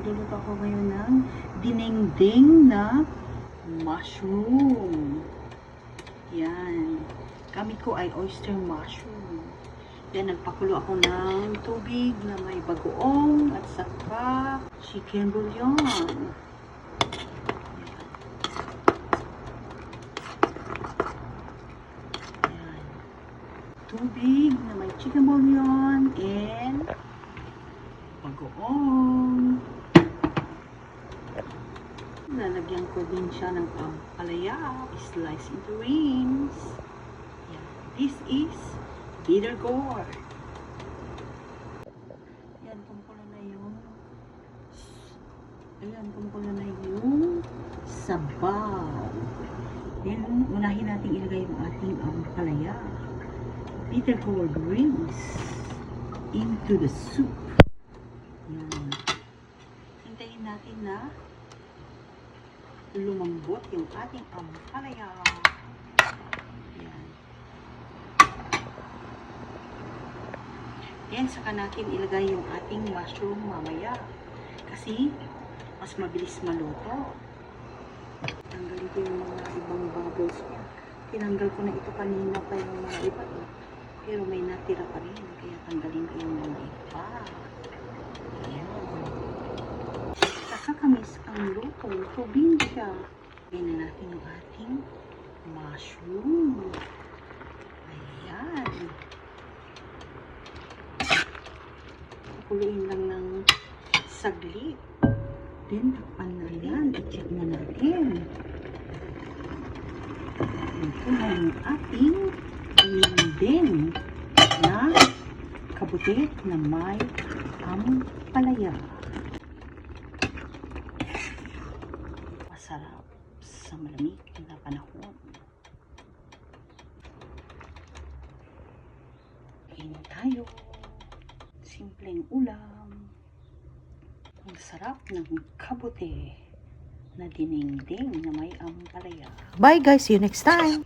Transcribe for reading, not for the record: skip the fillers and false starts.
Magluluto ako ngayon ng dinengdeng na mushroom. Yan. Gamit ko ay oyster mushroom. Yan, nagpakulo ako ng tubig na may bagoong at saka chicken bouillon. Yan. Tubig na may chicken bouillon and bagoong. Lalagyan ko din siya ng ampalaya, slice into rings. Yan. This is bitter gourd. Yan, kumukulo na yung sabaw. Then, unahin natin ilagay yung ating ampalaya, bitter gourd rings into the soup. Yan. Hintayin natin na lumambot yung ating ampalaya. Yan. Then, saka natin ilagay yung ating mushroom mamaya. Kasi, mas mabilis maluto. Tanggalin ko yung mga ibang bubbles niya. Tinanggal ko na ito kanina pa yung mga iba. Pero may natira pa rin. Kaya tanggalin ko yung mga iba. Kakamis ang lutong probinsya. Lagyan na natin yung ating mushroom. Ayan. Kukuluin lang ng saglit. Then, takpan na yan. I-check na natin. Ito na yung ating dinengdeng na kabuti na may ampalaya. Masarap sa malamig na panahon. Kain tayo. Simpleng ulam. Ang sarap ng kabote na dinengdeng na may ampalaya. Bye guys, see you next time!